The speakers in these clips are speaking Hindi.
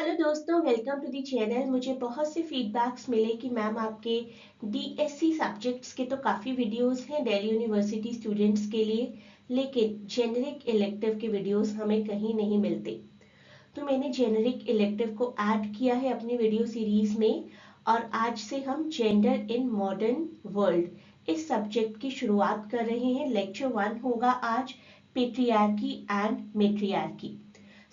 हेलो दोस्तों, वेलकम टू दी चैनल। मुझे बहुत से फीडबैक्स मिले कि मैम आपके बीएससी सब्जेक्ट्स के तो काफ़ी वीडियोस हैं दिल्ली यूनिवर्सिटी स्टूडेंट्स के लिए, लेकिन जेनरिक इलेक्टिव के वीडियोस हमें कहीं नहीं मिलते। तो मैंने जेनरिक इलेक्टिव को ऐड किया है अपनी वीडियो सीरीज में, और आज से हम जेंडर इन मॉडर्न वर्ल्ड इस सब्जेक्ट की शुरुआत कर रहे हैं। लेक्चर 1 होगा आज, पेट्रियार्की एंड मेट्रियार्की।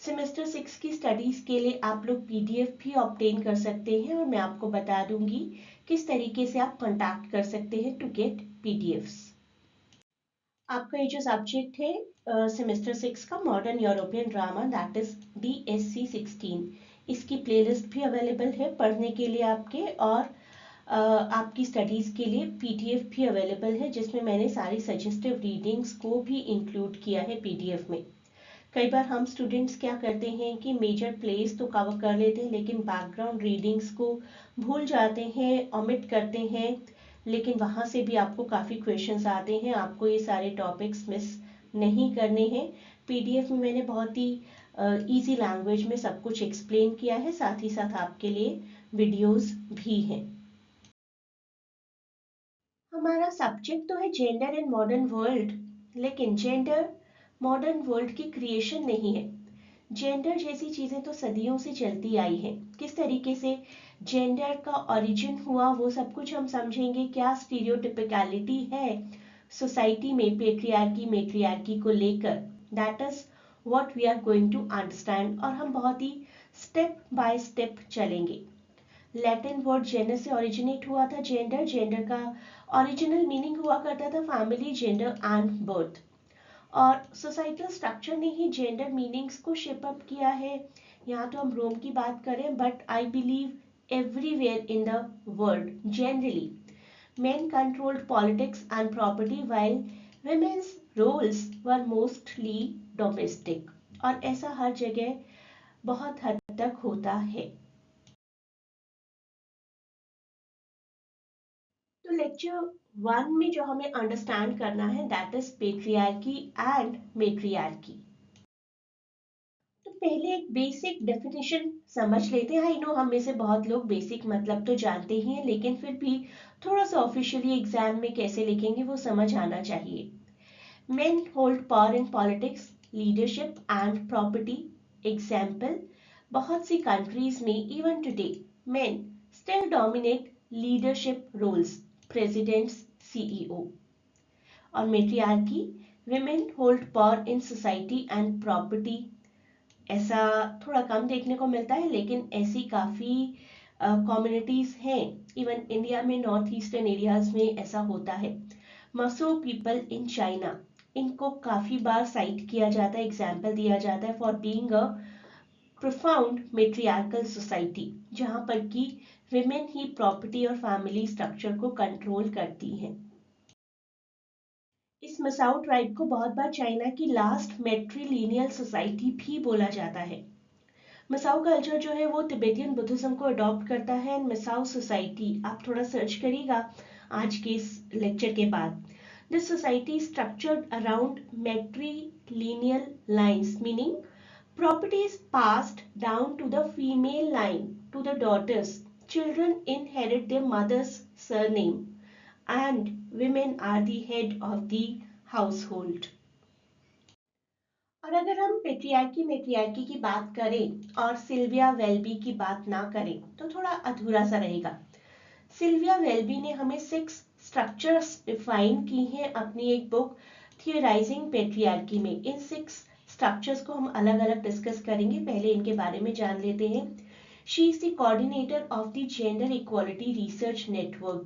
सेमेस्टर 6 की स्टडीज के लिए आप लोग पीडीएफ भी ऑब्टेन कर सकते हैं, और मैं आपको बता दूंगी किस तरीके से आप कांटेक्ट कर सकते हैं टू गेट पीडीएफ्स। आपका ये जो सब्जेक्ट है सेमेस्टर 6 का modern European drama, that is DSC 16, इसकी प्लेलिस्ट भी अवेलेबल है पढ़ने के लिए आपके, और आपकी स्टडीज के लिए पीडीएफ भी अवेलेबल है जिसमें मैंने सारी सजेस्टिव रीडिंग्स को भी इंक्लूड किया है पीडीएफ में। कई बार हम स्टूडेंट्स क्या करते हैं कि मेजर प्लेस तो कवर कर लेते हैं, लेकिन बैकग्राउंड रीडिंग्स को भूल जाते हैं, ओमिट करते हैं, लेकिन वहाँ से भी आपको काफ़ी क्वेश्चंस आते हैं। आपको ये सारे टॉपिक्स मिस नहीं करने हैं। पीडीएफ में मैंने बहुत ही इजी लैंग्वेज में सब कुछ एक्सप्लेन किया है, साथ ही साथ आपके लिए वीडियोस भी हैं। हमारा सब्जेक्ट तो है जेंडर इन मॉडर्न वर्ल्ड, लेकिन जेंडर मॉडर्न वर्ल्ड की क्रिएशन नहीं है। जेंडर जैसी चीजें तो सदियों से चलती आई हैं। किस तरीके से जेंडर का ओरिजिन हुआ वो सब कुछ हम समझेंगे। क्या स्टीरियोटिपिकलिटी है सोसाइटी में पेट्रियार्की मेट्रियार्की को लेकर, that is what we are going to understand, और हम बहुत ही स्टेप बाय स्टेप चलेंगे। लैटिन वर्ड जेनर से ओरिजिनेट हुआ था जेंडर। जेंडर का ओरिजिनल मीनिंग हुआ करता था फैमिली, जेंडर एंड बर्थ, और सोसाइटल स्ट्रक्चर ने ही जेंडर मीनिंग्स को शेप अप किया है। यहाँ तो हम रोम की बात करें, but I believe everywhere in the world generally men controlled politics and property while women's roles were mostly domestic, और ऐसा हर जगह बहुत हद तक होता है। तो लेक्चर 1 में जो हमें अंडरस्टैंड करना है, that is patriarchy and matriarchy. तो पहले एक बेसिक डेफिनेशन समझ लेते हैं। आई नो हम में से बहुत लोग बेसिक मतलब तो जानते ही हैं, लेकिन फिर भी थोड़ा सा ऑफिशियली एग्जाम में कैसे लिखेंगे वो समझ आना चाहिए। Men hold power in politics, leadership and property. Example, बहुत सी कंट्रीज में even today men still dominate leadership roles, presidents, CEO। और matriarchy, women hold power in society and property. ऐसा थोड़ा कम देखने को मिलता है, लेकिन ऐसी काफ़ी कम्युनिटीज़ हैं, इवन इंडिया में नॉर्थ ईस्टर्न एरियाज में ऐसा होता है। मसो पीपल इन चाइना, इनको काफ़ी बार साइट किया जाता है, एग्जाम्पल दिया जाता है for being a profound matriarchal society, जहाँ पर कि विमेन ही प्रॉपर्टी और फैमिली स्ट्रक्चर को कंट्रोल करती हैं। इस मसाऊ ट्राइब को बहुत बार चाइना की लास्ट मैट्रिलिनियल सोसाइटी भी बोला जाता है। मसाऊ कल्चर जो है वो तिब्बतियन बुद्धिज्म को अडॉप्ट करता है। एंड मसाऊ सोसाइटी आप थोड़ा सर्च करिएगा आज के इस लेक्चर के बाद। This society structured around matrilineal lines, meaning property is passed down to the female line to the daughters. Children inherit their mother's surname and women are the head of the household. और अगर हम पेट्रियार्की मेट्रियार्की की बात करें और सिल्विया वेल्बी की बात ना करें तो थोड़ा अधूरा सा रहेगा। सिल्विया वेल्बी ने हमें 6 स्ट्रक्चर्स डिफाइन की हैं अपनी एक बुक थियोराइजिंग पेट्रियार्की में। इन 6 स्ट्रक्चर्स को हम अलग अलग डिस्कस करेंगे, पहले इनके बारे में जान लेते हैं। She is the coordinator of the gender equality research network,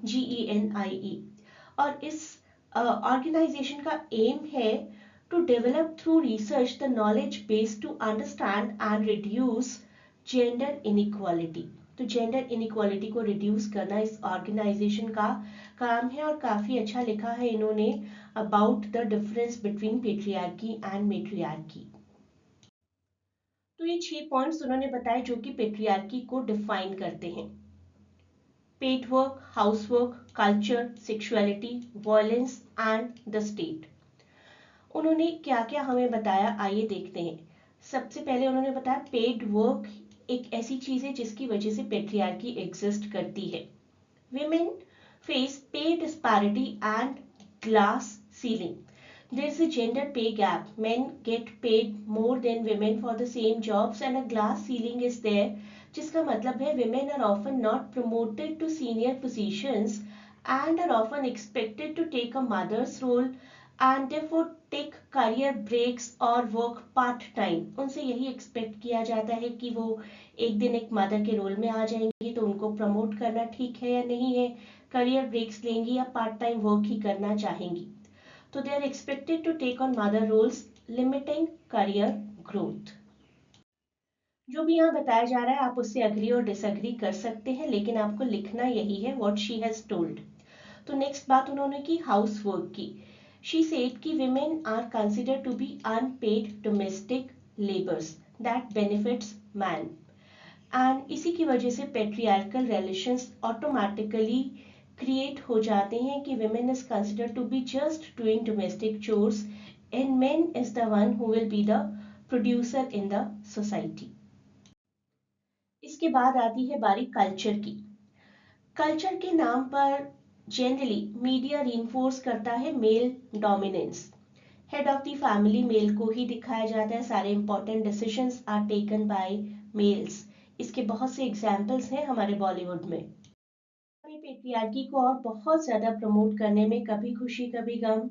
GENIE, और इस ऑर्गेनाइजेशन का एम है to develop through research the knowledge base to understand and reduce gender inequality. तो जेंडर इनइक्वालिटी को रिड्यूस करना इस ऑर्गेनाइजेशन का काम है, और काफी अच्छा लिखा है इन्होंने about the difference between patriarchy and matriarchy. तो ये 6 पॉइंट्स उन्होंने बताए जो कि पेट्रियार्की को डिफाइन करते हैं। Paid work, house work, culture, sexuality, violence and the state. उन्होंने क्या क्या हमें बताया, आइए देखते हैं। सबसे पहले उन्होंने बताया पेड वर्क एक ऐसी चीज है जिसकी वजह से पेट्रियार्की एग्जिस्ट करती है. Women face pay disparity and glass ceiling. There is a gender pay gap. Men get paid more than women for the same jobs and a glass ceiling is there. जिसका मतलब है women are often not promoted to senior positions and are often expected to take a mother's role and therefore take career breaks और work part time. उनसे यही एक्सपेक्ट किया जाता है कि वो एक दिन एक मदर के रोल में आ जाएंगी तो उनको प्रमोट करना ठीक है या नहीं है, करियर ब्रेक्स लेंगी या पार्ट टाइम वर्क ही करना चाहेंगी. तो they are expected to take on mother roles, limiting career growth. जो भी यहाँ बताया जा रहा है आप उससे अग्री और डिसअग्री कर सकते हैं, लेकिन आपको लिखना यही है व्हाट शी हैज टोल्ड. तो नेक्स्ट बात उन्होंने की हाउस वर्क की. शी सेड कि women are considered to be unpaid domestic labors that benefits man. And इसी की वजह से पेट्रियार्कल रिलेशंस ऑटोमेटिकली क्रिएट हो जाते हैं कि women is considered to be just doing domestic chores and men is the one who will be the producer in the society. इसके बाद आती है बारी कल्चर की. कल्चर के नाम पर जनरली मीडिया रीइंफोर्स करता है male dominance. Head of the family male को ही दिखाया जाता है, सारे important decisions are taken by males. इसके बहुत से एग्जाम्पल्स हैं हमारे बॉलीवुड में. हमें पेट्रियार्की को और बहुत ज्यादा प्रमोट करने में कभी खुशी कभी गम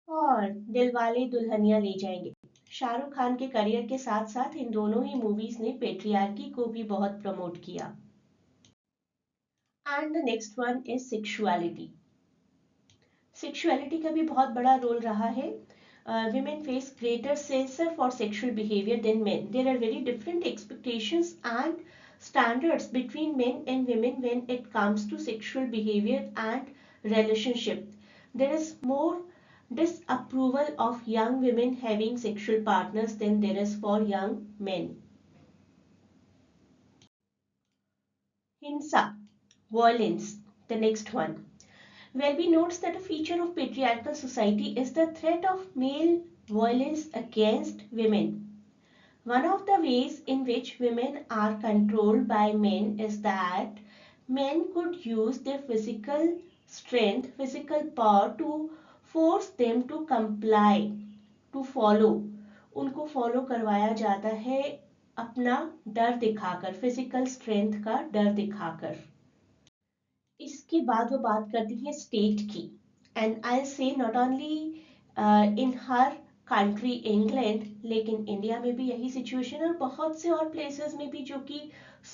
और दिलवाले दुल्हनिया ले जाएंगे, शाहरुख खान के करियर के साथ साथ इन दोनों ही मूवीज ने पेट्रियार्की को भी बहुत प्रमोट किया. And the next one is sexuality. Sexuality का भी बहुत बड़ा रोल रहा है. Women face greater censor for sexual behavior than men. There are very different expectations and standards between men and women when it comes to sexual behavior and relationship. There is more disapproval of young women having sexual partners than there is for young men. Hinsa, violence, the next one. Welby notes that a feature of patriarchal society is the threat of male violence against women. One of the ways in which women are controlled by men is that men could use their physical strength, physical power to force them to comply, to follow. उनको फॉलो करवाया जाता है अपना डर दिखाकर, फिजिकल स्ट्रेंथ का डर दिखाकर. इसके बाद वो बात करती है स्टेट की. एंड आई से not only in her country England, लेकिन इंडिया में भी यही सिचुएशन है और बहुत से और प्लेसेस में भी जो कि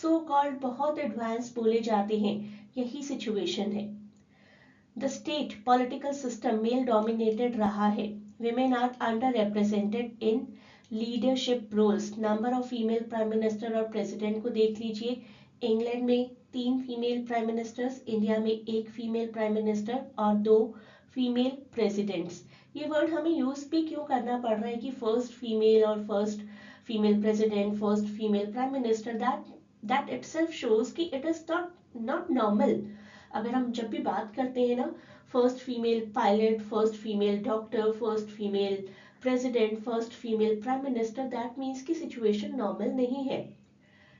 सो कॉल्ड बहुत एडवांस बोले जाते हैं, यही सिचुएशन है. The state political system male dominated रहा है. women are underrepresented in leadership roles. Number of female prime minister और प्रेसिडेंट को देख लीजिए. इंग्लैंड में 3 फीमेल प्राइम मिनिस्टर्स, इंडिया में 1 फीमेल प्राइम मिनिस्टर और 2 फीमेल प्रेसिडेंट्स. ये वर्ड हमें यूज भी क्यों करना पड़ रहा है कि फर्स्ट फीमेल और first female president, first female prime minister. That itself shows कि इट इज नॉट नॉर्मल. अगर हम जब भी बात करते हैं ना, first female pilot, first female doctor, first female president, first female prime minister, that means की सिचुएशन नॉर्मल नहीं है.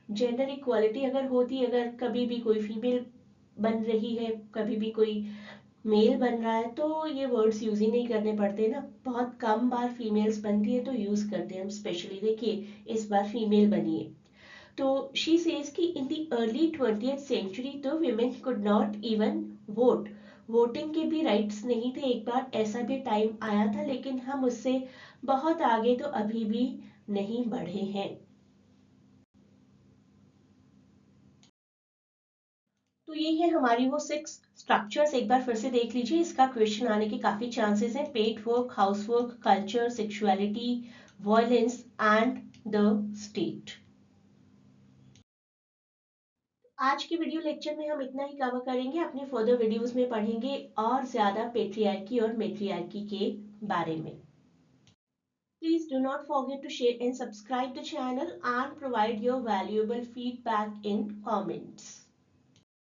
जेंडर इक्वालिटी अगर होती, अगर कभी भी कोई फीमेल बन रही है, कभी भी कोई मेल बन रहा है, तो ये वर्ड्स यूज ही नहीं करने पड़ते ना. बहुत कम बार फीमेल्स बनती है तो यूज करते हैं हम. स्पेशली देखिए इस बार फीमेल बनी है. तो शी सेज कि in the early 20th century तो women could not even vote. Voting के भी राइट्स नहीं थे. एक बार ऐसा भी टाइम आया था, लेकिन हम उससे बहुत आगे तो अभी भी नहीं बढ़े हैं. तो ये है हमारी वो 6 स्ट्रक्चर्स. एक बार फिर से देख लीजिए, इसका क्वेश्चन आने के काफी चांसेस हैं. Paid work, house work, culture, sexuality, violence and the state. आज के वीडियो लेक्चर में हम इतना ही कवर करेंगे. अपने फर्दर वीडियोस में पढ़ेंगे और ज्यादा पेट्रियार्की और मेट्रियार्की के बारे में. Please do not forget to share and subscribe the channel and provide your valuable feedback in comments.